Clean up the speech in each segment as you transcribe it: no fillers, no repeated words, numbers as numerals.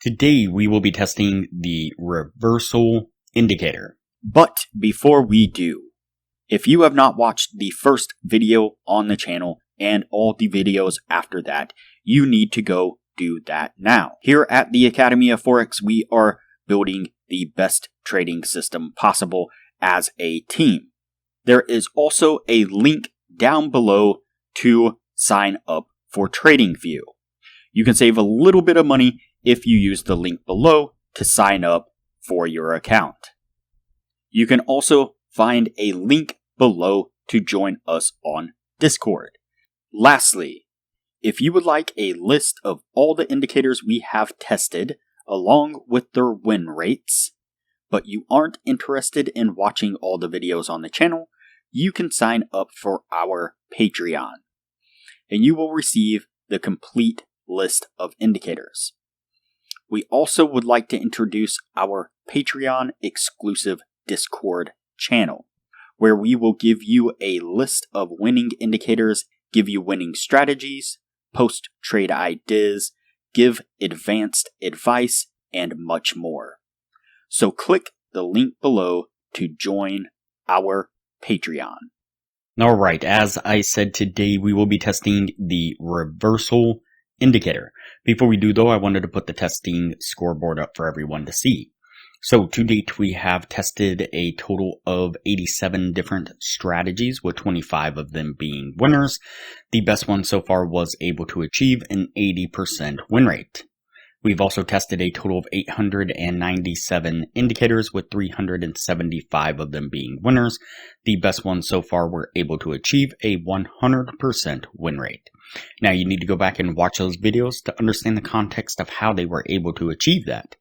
Today we will be testing the reversal indicator. But before we do, if you have not watched the first video on the channel and all the videos after that, you need to go do that now. Here at the Academy of Forex, we are building the best trading system possible as a team. There is also a link down below to sign up for Tradingview. You can save a little bit of money if you use the link below to sign up for your account. You can also find a link below to join us on Discord. Lastly, if you would like a list of all the indicators we have tested along with their win rates, but you aren't interested in watching all the videos on the channel, you can sign up for our Patreon, and you will receive the complete list of indicators. We also would like to introduce our Patreon exclusive Discord channel, where we will give you a list of winning indicators, give you winning strategies, post trade ideas, give advanced advice, and much more. So click the link below to join our Patreon. Alright, as I said, today we will be testing the reversal indicator. Before we do though, I wanted to put the testing scoreboard up for everyone to see. So to date we have tested a total of 87 different strategies, with 25 of them being winners. The best one so far was able to achieve an 80% win rate. We've also tested a total of 897 indicators, with 375 of them being winners. The best ones so far were able to achieve a 100% win rate. Now you need to go back and watch those videos to understand the context of how they were able to achieve that.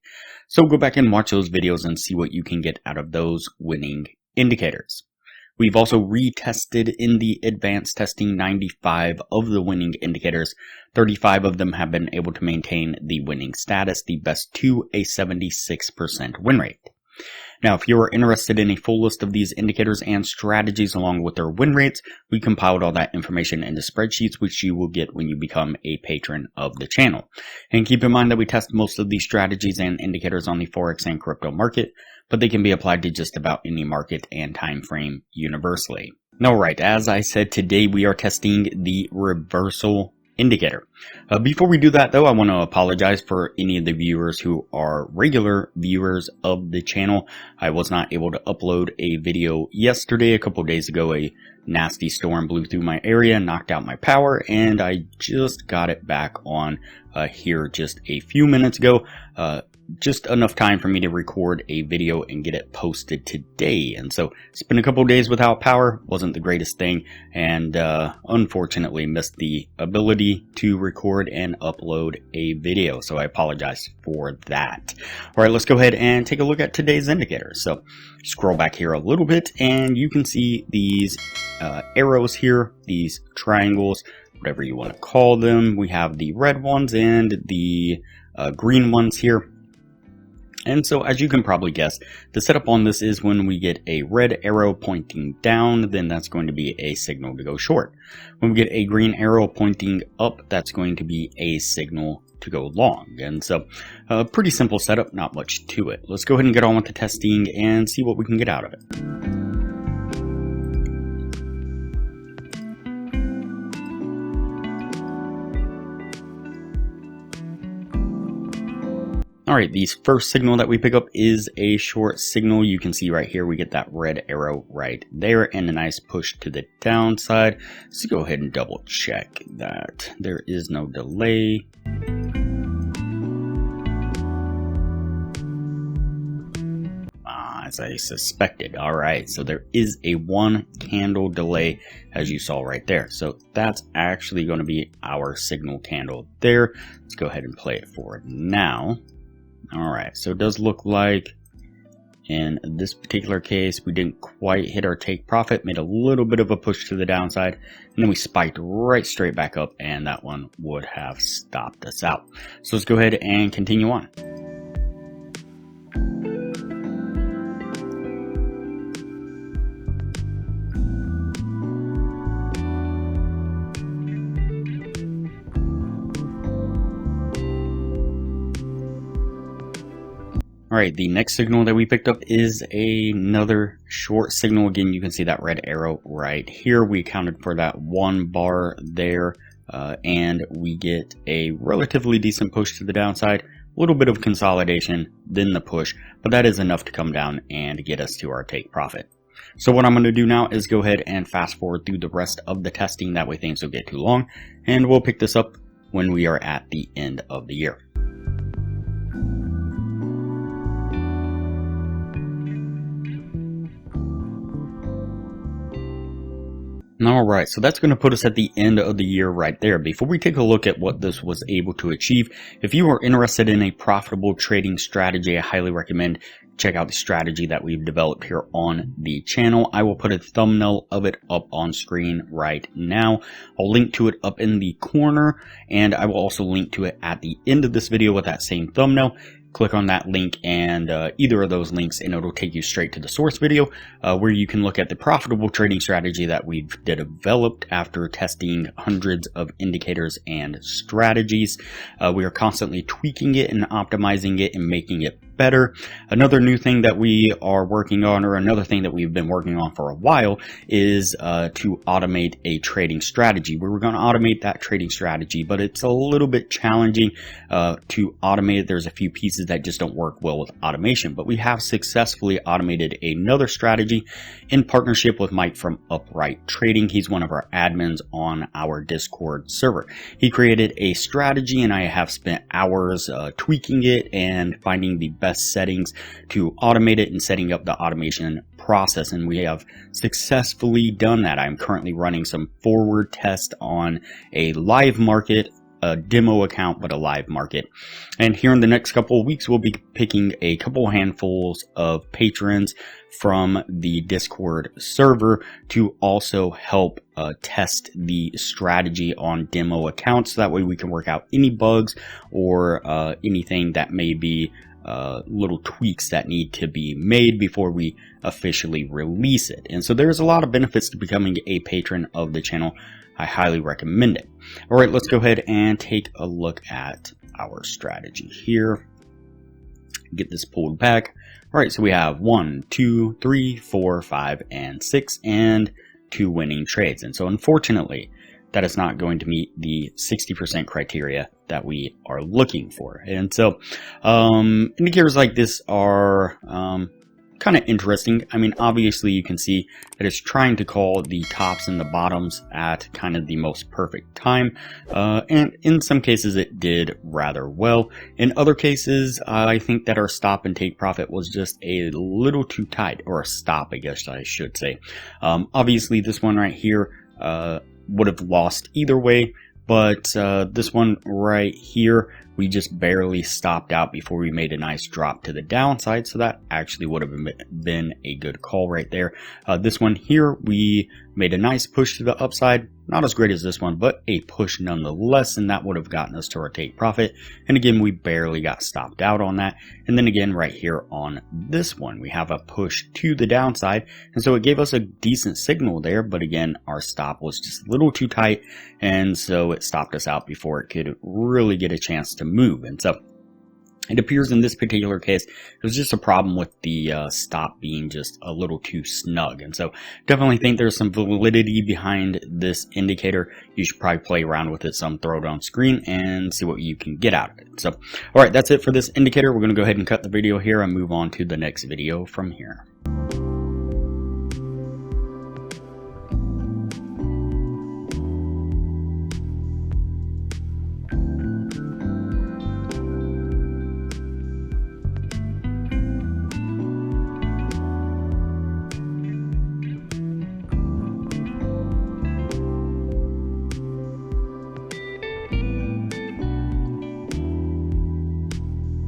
So go back and watch those videos and see what you can get out of those winning indicators. We've also retested in the advanced testing 95 of the winning indicators. 35 of them have been able to maintain the winning status, the best to a 76% win rate. Now, if you're interested in a full list of these indicators and strategies along with their win rates, we compiled all that information into spreadsheets, which you will get when you become a patron of the channel. And keep in mind that we test most of these strategies and indicators on the Forex and crypto market, but they can be applied to just about any market and time frame universally. Alright, as I said, today we are testing the reversal indicator. Before we do that though, I want to apologize for any of the viewers who are regular viewers of the channel. I was not able to upload a video yesterday. A couple days ago, a nasty storm blew through my area, knocked out my power, and I just got it back on here just a few minutes ago. Just enough time for me to record a video and get it posted today. And so it's been a couple days without power. Wasn't the greatest thing, and unfortunately missed the ability to record and upload a video. So I apologize for that. Alright, let's go ahead and take a look at today's indicators. So scroll back here a little bit and you can see these arrows here, these triangles, whatever you want to call them. We have the red ones and the green ones here. And so, as you can probably guess, the setup on this is when we get a red arrow pointing down, then that's going to be a signal to go short. When we get a green arrow pointing up, that's going to be a signal to go long. And so, pretty simple setup, not much to it. Let's go ahead and get on with the testing and see what we can get out of it. Alright, the first signal that we pick up is a short signal. You can see right here we get that red arrow right there and a nice push to the downside. So go ahead and double check that there is no delay. As I suspected. Alright, so there is a 1 candle delay, as you saw right there. So that's actually going to be our signal candle there. Let's go ahead and play it for now. Alright, so it does look like in this particular case we didn't quite hit our take profit, made a little bit of a push to the downside, and then we spiked right straight back up, and that one would have stopped us out. So let's go ahead and continue on. Alright, the next signal that we picked up is another short signal. Again, you can see that red arrow right here. We accounted for that 1 bar there, and we get a relatively decent push to the downside. A little bit of consolidation, then the push, but that is enough to come down and get us to our take profit. So what I'm going to do now is go ahead and fast forward through the rest of the testing. That way things don't get too long, and we'll pick this up when we are at the end of the year. Alright, so that's going to put us at the end of the year right there. Before we take a look at what this was able to achieve, if you are interested in a profitable trading strategy, I highly recommend check out the strategy that we've developed here on the channel. I will put a thumbnail of it up on screen right now. I'll link to it up in the corner, and I will also link to it at the end of this video with that same thumbnail. Click on that link and either of those links, and it'll take you straight to the source video where you can look at the profitable trading strategy that we've developed after testing hundreds of indicators and strategies. We are constantly tweaking it and optimizing it and making it better. Another new thing that we are working on, or another thing that we've been working on for a while, is to automate a trading strategy. We were going to automate that trading strategy, but it's a little bit challenging to automate it. There's a few pieces that just don't work well with automation, but we have successfully automated another strategy in partnership with Mike from Upright Trading. He's one of our admins on our Discord server. He created a strategy, and I have spent hours tweaking it and finding the best settings to automate it and setting up the automation process, and we have successfully done that. I'm currently running some forward tests on a live market, a demo account, but a live market. And here in the next couple of weeks, we'll be picking a couple handfuls of patrons from the Discord server to also help test the strategy on demo accounts. So that way we can work out any bugs or anything that may be little tweaks that need to be made before we officially release it. And so there's a lot of benefits to becoming a patron of the channel. I highly recommend it. All right, let's go ahead and take a look at our strategy here. Get this pulled back. All right, so we have 1, 2, 3, 4, 5, and 6, and 2 winning trades. And so unfortunately, that is not going to meet the 60% criteria that we are looking for. And so indicators like this are kind of interesting. I mean, obviously you can see that it's trying to call the tops and the bottoms at kind of the most perfect time. And in some cases it did rather well. In other cases, I think that our stop and take profit was just a little too tight, or a stop, I guess I should say. Obviously this one right here would have lost either way, but this one right here, we just barely stopped out before we made a nice drop to the downside, so that actually would have been a good call right there. This one here, we made a nice push to the upside. Not as great as this one, but a push nonetheless, and that would have gotten us to our take profit. And again, we barely got stopped out on that. And then again, right here on this one, we have a push to the downside, and so it gave us a decent signal there, but again, our stop was just a little too tight, and so it stopped us out before it could really get a chance to move. And so it appears in this particular case, it was just a problem with the stop being just a little too snug. And so definitely think there's some validity behind this indicator. You should probably play around with it some, throw it on screen, and see what you can get out of it. So, all right, that's it for this indicator. We're going to go ahead and cut the video here and move on to the next video from here.